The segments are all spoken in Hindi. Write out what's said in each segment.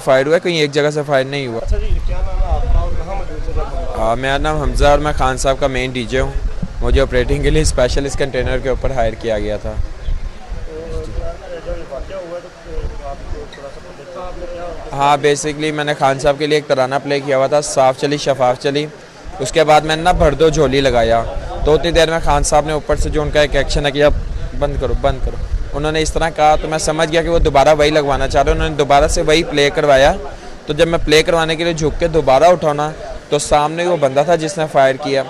फायर हुआ है, कहीं एक जगह से फायर नहीं हुआ। अच्छा जी, क्या नाम है आपका और कहाँ मौजूद है? मेरा नाम हमजा और मैं खान साहब का मेन डीजे हूँ। मुझे ऑपरेटिंग के लिए स्पेशल इस कंटेनर के ऊपर हायर किया गया था। हाँ, बेसिकली मैंने खान साहब के लिए एक तराना प्ले किया हुआ था, साफ़ चली शफाफ चली। उसके बाद मैंने ना भर दो झोली लगाया, तो उतनी देर में खान साहब ने ऊपर से जो उनका एक एक्शन है कि अब बंद करो बंद करो, उन्होंने इस तरह कहा तो मैं समझ गया कि वो दोबारा वही लगवाना चाह रहे हैं। उन्होंने दोबारा से वही प्ले करवाया। तो जब मैं प्ले करवाने के लिए झुक के दोबारा उठाना, तो सामने वो बंदा था जिसने फायर किया,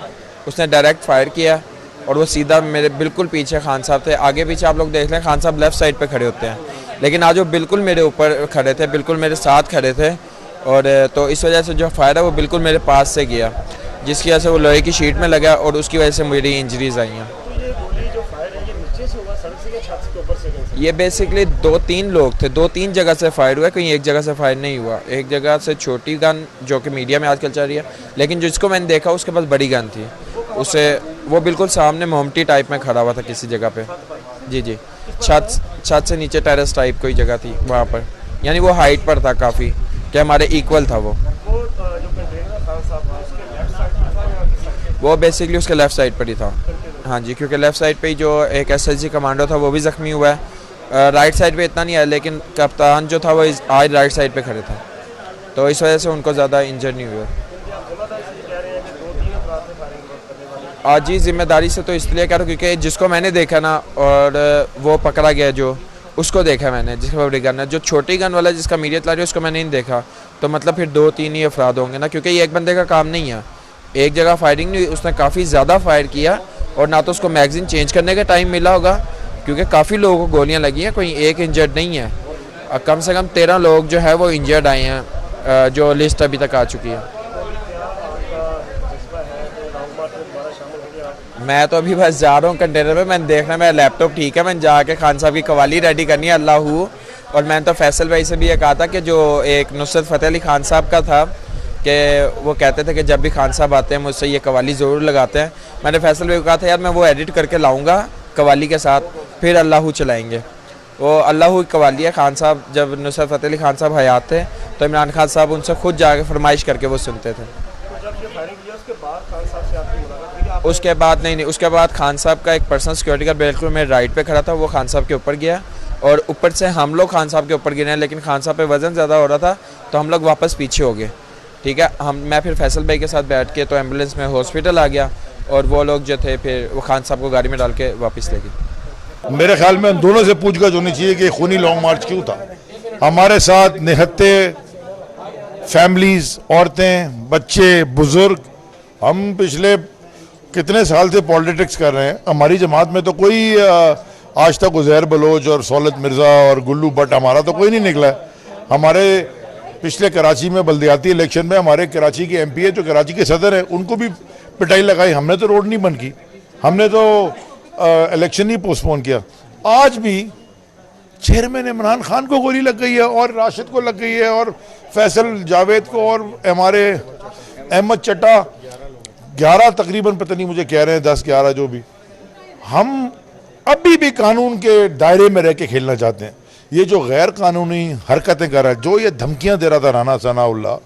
उसने डायरेक्ट फायर किया और वो सीधा मेरे बिल्कुल पीछे खान साहब थे। आगे पीछे आप लोग देख लें, खान साहब लेफ़्ट साइड पे खड़े होते हैं, लेकिन आज वो बिल्कुल मेरे ऊपर खड़े थे, बिल्कुल मेरे साथ खड़े थे। और तो इस वजह से जो फायर है वो बिल्कुल मेरे पास से गया, जिसकी वजह से वो लोहे की शीट में लगा और उसकी वजह से मेरी इंजरीज आई हैं। तो ये गोली जो फायर है ये नीचे से हुआ, सड़क से या छत के ऊपर से गई? ये बेसिकली 2-3 लोग थे, 2-3 जगह से फायर हुआ है, कहीं एक जगह से फायर नहीं हुआ। एक जगह से छोटी गन जो कि मीडिया में आजकल चल रही है, लेकिन जिसको मैंने देखा उसके पास बड़ी गन थी। उसे वो बिल्कुल सामने मोमटी टाइप में खड़ा हुआ था किसी जगह पे। जी, छत से नीचे टेरेस टाइप कोई जगह थी वहाँ पर, यानी वो हाइट पर था काफ़ी, कि हमारे इक्वल था वो। जो कंटेनर खान साहब था उसके लेफ्ट साइड पर था या किस साइड? वो बेसिकली उसके लेफ़्ट साइड पर ही था। हाँ जी, क्योंकि लेफ़्ट साइड पे ही जो एक एसएसजी कमांडो था वो भी ज़ख्मी हुआ है। राइट साइड पे इतना नहीं है, लेकिन कप्तान जो था वो आज राइट साइड पे खड़े था, तो इस वजह से उनको ज़्यादा इंजर नहीं हुआ। आज जी जिम्मेदारी से तो इसलिए कह रहा हूँ क्योंकि जिसको मैंने देखा ना, और वो पकड़ा गया जो उसको देखा मैंने, जिसका बड़ी गन है। जो छोटी गन वाला जिसका मीडिया चला रही है उसको मैंने नहीं देखा, तो मतलब फिर 2-3 ही अफराद होंगे ना, क्योंकि ये एक बंदे का काम नहीं है। एक जगह फायरिंग नहीं हुई, उसने काफ़ी ज़्यादा फायर किया और ना तो उसको मैगज़ीन चेंज करने का टाइम मिला होगा, क्योंकि काफ़ी लोगों को गोलियां लगी हैं, कोई एक इंजर्ड नहीं है। कम से कम 13 लोग जो है वो इंजर्ड आए हैं, जो लिस्ट अभी तक आ चुकी है। मैं तो अभी बस जा रहा हूँ कंटेनर पे, मैंने देखना मेरा लैपटॉप ठीक है, मैंने जाके खान साहब की कवाली रेडी करनी है अल्लाहू। और मैंने तो फैसल भाई से भी ये कहा था कि जो एक नुसरत फ़तेह अली खान साहब का था कि वो कहते थे कि जब भी खान साहब आते हैं मुझसे ये कवाली ज़रूर लगाते हैं। मैंने फैसल भाई को कहा था यार मैं वो एडिट करके लाऊंगा कवाली के साथ, फिर अल्लाहू चलाएंगे। वो अल्लाहू की कवाली है। खान साहब जब नुसरत फ़तेह अली खान साहब हयात थे तो इमरान खान साहब उनसे खुद जाके फरमाइश करके वो सुनते थे। उसके बाद नहीं, उसके बाद खान साहब का एक पर्सनल सिक्योरिटी का बिल्कुल मेरे राइट पे खड़ा था, वो खान साहब के ऊपर गया और ऊपर से हम लोग खान साहब के ऊपर गिरे हैं, लेकिन खान साहब पे वज़न ज़्यादा हो रहा था तो हम लोग वापस पीछे हो गए। ठीक है, मैं फिर फैसल भाई के साथ बैठ के तो एम्बुलेंस में हॉस्पिटल आ गया और वो लोग जो थे फिर वो खान साहब को गाड़ी में डाल के वापस ले गए। मेरे ख्याल में उन दोनों से पूछगछ होनी चाहिए कि खूनी लॉन्ग मार्च क्यों था। हमारे साथ निहत्ते फैमिलीज़, औरतें, बच्चे, बुज़ुर्ग, हम पिछले कितने साल से पॉलिटिक्स कर रहे हैं। हमारी जमात में तो कोई आज तक उज़ैर बलोच और सौलत मिर्ज़ा और गुल्लू भट्ट हमारा तो कोई नहीं निकला है। हमारे पिछले कराची में बल्दियाती इलेक्शन में हमारे कराची के एमपी जो कराची के सदर हैं उनको भी पिटाई लगाई। हमने तो रोड नहीं बंद की, हमने तो इलेक्शन ही पोस्टपोन किया। आज भी चेयरमैन इमरान खान को गोली लग गई है और राशिद को लग गई है और फैसल जावेद को और हमारे अहमद चट्टा 11 तकरीबन, पता नहीं मुझे कह रहे हैं 10-11, जो भी। हम अभी भी कानून के दायरे में रह के खेलना चाहते हैं। ये जो गैर कानूनी हरकतें कर रहा है, जो ये धमकियां दे रहा था राना सनाउल्लाह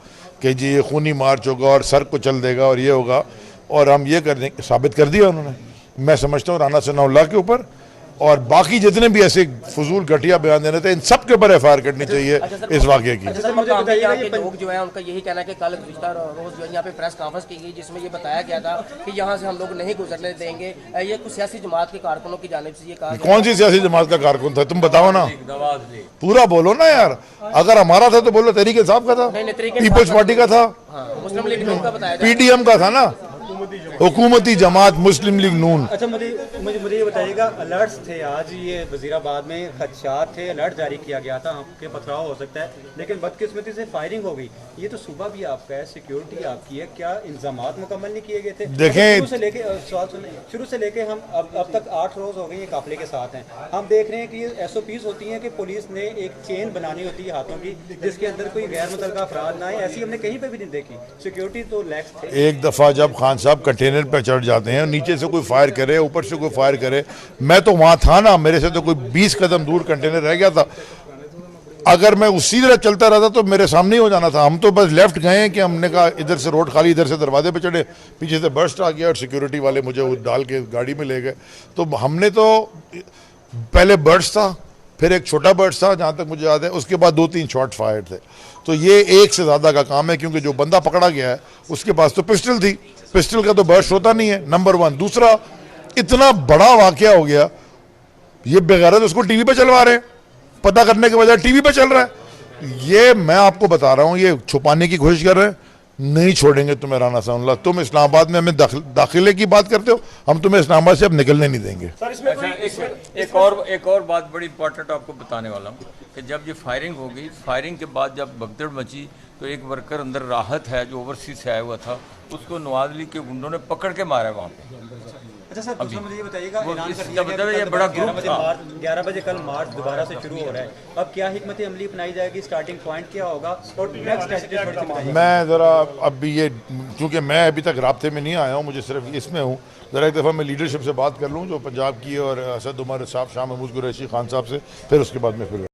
कि जी ये खूनी मार्च होगा और सर को चल देगा और ये होगा, और हम ये कर देंगे, साबित कर दिया उन्होंने। मैं समझता हूँ राना सनाउल्लाह के ऊपर और बाकी जितने भी ऐसे फजूल घटिया बयान देने थे, इन सब के ऊपर एफआईआर करनी चाहिए इस वाक़े की। मुझे बताइएगा कि लोग जो है उनका यही कहना है कि कल गुज़िश्ता रोज़ जो है यहाँ पे प्रेस कॉन्फ्रेंस की गई जिसमें ये बताया गया था कि यहाँ से हम लोग नहीं गुजरने देंगे। ये कुछ सियासी जमात के कारकुनों की जानिब से ये कहा। कौन सी सियासी जमात का कारकुन था, तुम बताओ ना, पूरा बोलो ना यार। अगर हमारा था तो बोलो तहरीक इंसाफ का था, पीपल्स पार्टी का था, मुस्लिम लीग नून का बताया, पीडीएम का था ना, हुकूमती जमात मुस्लिम लीग नून। अच्छा, मुझे ये बताइएगा, अलर्ट्स थे आज ये वजीराबाद में, खदशात थे, अलर्ट जारी किया गया था कि पथराव हो सकता है, लेकिन बदकिस्मती से फायरिंग हो गई। ये तो सुबह भी आपका है, सिक्योरिटी आपकी है, क्या इंतजामात मुकम्मल नहीं किए गए थे? देखें, शुरू से लेके हम अब तक 8 रोज हो गए ये काफिले के साथ हैं। हम देख रहे हैं कि ये SOPs होती हैं कि पुलिस ने एक चेन बनानी होती है हाथों की जिसके अंदर कोई गैर मुतल्लका अफराद ना आए, ऐसी हमने कहीं पे भी नहीं देखी। सिक्योरिटी तो लैक्स थे। एक दफ़ा जब खान साहब कंटेनर पर चढ़ जाते हैं, नीचे से कोई फायर करे, ऊपर से कोई फायर करे, मैं तो वहाँ था ना, मेरे से तो कोई 20 कदम दूर कंटेनर रह गया था। अगर मैं उसी तरह चलता रहता तो मेरे सामने ही हो जाना था। हम तो बस लेफ्ट गए कि हमने कहा इधर से रोड खाली, इधर से दरवाजे पे चढ़े, पीछे से बर्स्ट आ गया और सिक्योरिटी वाले मुझे वो डाल के गाड़ी में ले गए। तो हमने तो पहले बर्स्ट था, फिर एक छोटा बर्स्ट था जहाँ तक मुझे याद है, उसके बाद 2-3 शॉट फायर थे। तो ये एक से ज़्यादा का काम है, क्योंकि जो बंदा पकड़ा गया है उसके पास तो पिस्टल थी, पिस्टल का तो बर्स्ट होता नहीं है, नंबर 1। दूसरा, इतना बड़ा वाकया हो गया, ये बेगैरत उसको टीवी पे चलवा रहे हैं, पता करने के बजाय टीवी पे चल रहा है। ये मैं आपको बता रहा हूँ, ये छुपाने की कोशिश कर रहे हैं। नहीं छोड़ेंगे तुम्हें राना साउंडला। तुम इस्लामाबाद में हमें दाखिले की बात करते हो, हम तुम्हें इस्लामाबाद से अब निकलने नहीं देंगे। एक और बात बड़ी इंपॉर्टेंट आपको बताने वाला हूँ कि जब ये फायरिंग हो गई, फायरिंग के बाद जब भगदड़ मची तो एक वर्कर अंदर राहत है जो ओवरसीज से आया हुआ था, उसको नवाज अली के गुंडों ने पकड़ के मारा वहाँ पे। अच्छा सर, दूसरा मुझे ये बताइएगा, ऐलान कर इसका मतलब ये बड़ा ग्रुप था। 11 बजे कल मार्च दोबारा से शुरू हो रहा है। अब क्या हिकमत अमली अपनाई जाएगी, स्टार्टिंग पॉइंट क्या होगा और नेक्स्ट? मैं ज़रा अभी ये, क्योंकि मैं अभी तक राब्ते में नहीं आया हूँ, मुझे सिर्फ इसमें हूँ, ज़रा एक दफ़ा मैं लीडरशिप से बात कर लूँ जो पंजाब की, और असद उमर साहब, शाह महमूद कुरैशी खान साहब से, फिर उसके बाद में फिर